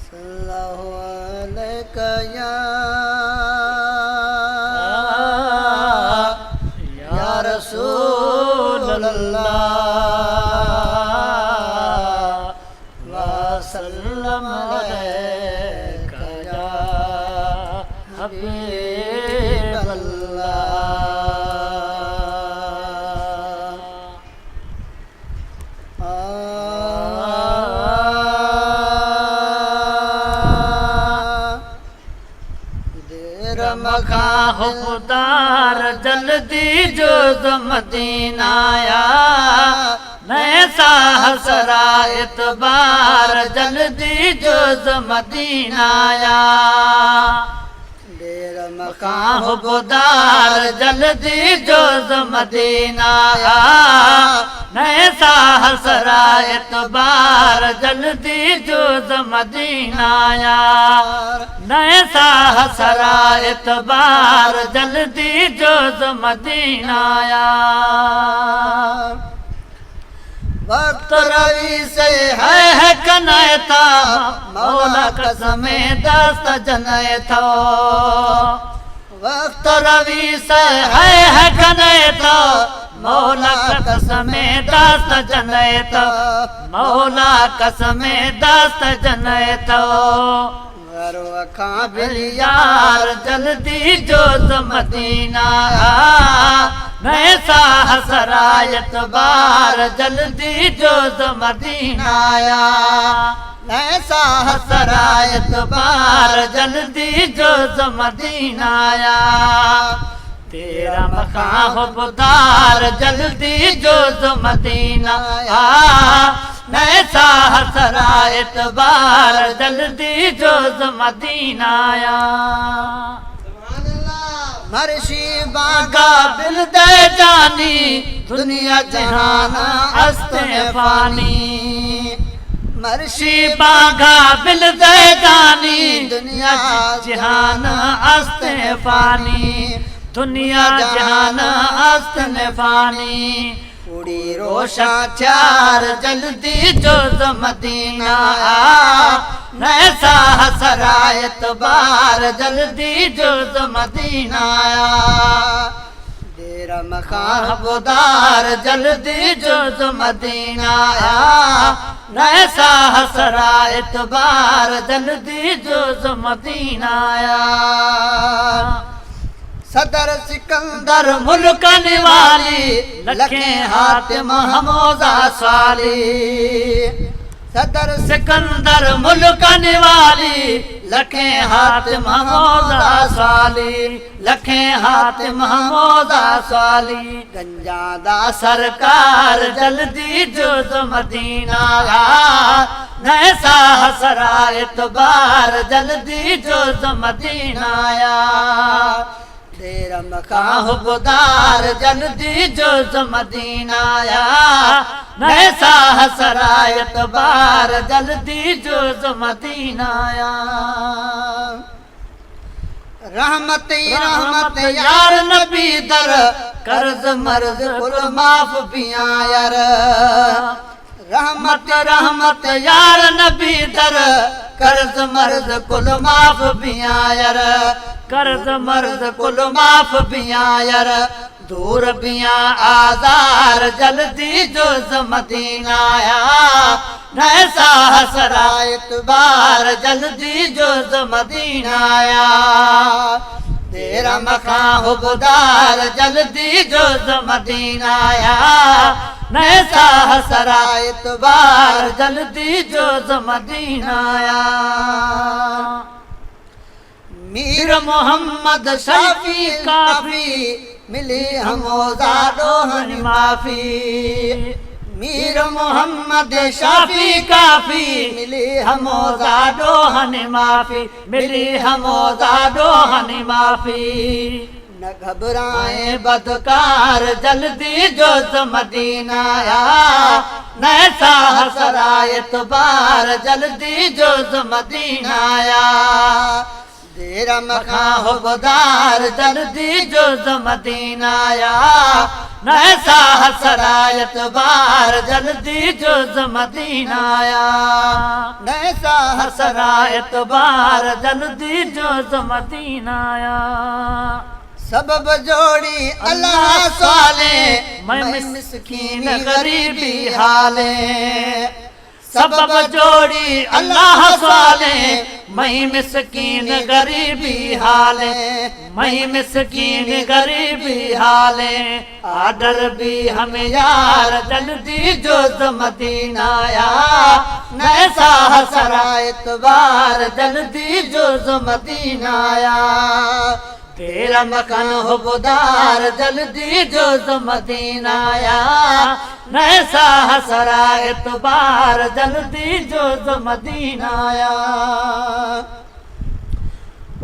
सल्लल्लाहु अलैका या रसूल अल्लाह वसल्लम अलैका या हबीब खुदार जल्दी जो मदीना आया मैं साहसरा इतबार जल्दी जो मदीना आया देर मकान खुदार जल्दी जो मदीना आया मैं साहसरा इतबार जल्दी जो मदीना आया नए साहसरा इतबार जल्दी जो मदीना आया वक्त रवि से है कनैता मौला कसमे दस्त जनैता वक्त रवि से है कनैता मौला कसमे दस्त जनैता मौला कसमे दस्त जनैता काबिल यार जल्दी जो मदीना मैं साहसरा इतबार जल्दी जो मदीना आया मैं साहसरा इतबार जल्दी जो मदीना आया तेरा मकान खुदार जल्दी जो मदीना आया मैं साहसरा इतबार जल्दी जो मदीना आया मर्शी बागा बिल दे जानी दुनिया जहान अस्ते फानी मर्शी बागा बिल दे जानी दुनिया जहान अस्ते फानी दुनिया जहान अस्ते फानी उड़ी रोशा चार जल्दी जो मदीना मैं साहसरा इतबार जल्दी जो मदीना आया तेरा मकान खुदार जल्दी जो मदीना आया मैं साहसरा इतबार जल्दी जो मदीना आया सदर सिकंदर मुल्क निवाली लखे हातिम हमोजा साली सदर सिकंदर मुल्क निवाली लखे हातिम हमोजा साली लखे हातिम हमोजा साली गंजादा सरकार जल्दी जो मदीना आया नए साहसरा इतबार जल्दी जो मदीना आया तेरा मकान खुदार जल्दी जो मदीना आया मैं साहसरा इतबार जल्दी जो मदीना आया रहमत रहमत यार नबी दर कर्ज मर्ज कुल माफ पिया यार रहमत रहमत यार नबी दर कर्ज मर्ज कुल माफ पिया यार कर्ज मर्ज कुल माफ पिया यार दूर पिया आजार जल्दी जो मदीना आया नए साहसरा इतबार जल्दी जो मदीना आया तेरा मकान खुदार जल्दी जो मदीना आया नए साहसरा इतबार जल्दी जो मदीना आया मीर मोहम्मद शफी काफी मिली हमोजा दोहन माफी मीर मोहम्मद शफी काफी मिली हमोजा दोहन माफी मिली हमोजा दोहन माफी न घबराए बदकार जल्दी जो मदीना आया नए साहसरा इतबार जल्दी जो मदीना आया तेरा मकां हो गुदार जल्दी जो मदीना आया नैसा हसरायत बार जल्दी जो मदीना आया नैसा हसरायत बार जल्दी जो मदीना आया सबब जोड़ी अल्लाह साले मैं मिस्कीन गरीबी हाले सबब जोड़ी अल्लाह साले मैं मिस्कीन गरीबी हाले मैं मिस्कीन गरीबी हाले आडर भी हमें यार जल्दी जो मदीना आया नैसा हसरायत बार जल्दी जो मदीना आया तेरा मकान हो गुदार जल्दी जो मदीना आया नैसा हसरायत बार जल्दी जो मदीना आया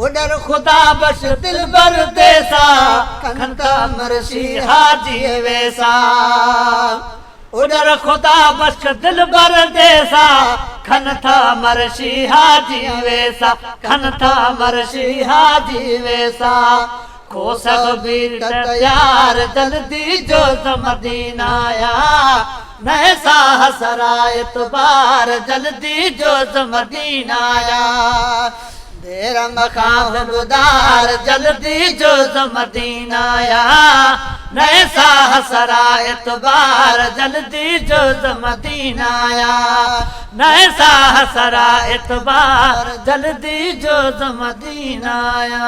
उधर खुदा बश दिल बर देसा खनका मरशी हाजी वैसा उधर खुदा बश दिल बर देसा खन था मरशी हाजी वैसा खन था मरशी हाजी वैसा को सखबीर तैयार जल्दी जो मदीना आया नैसा हसरायत बार जल्दी जो मदीना आया तेरा मकाम गुदार जल्दी जो मदीना आया नैसा हसरायत बार जल्दी जो मदीना आया नैसा हसरायत बार जल्दी जो मदीना आया।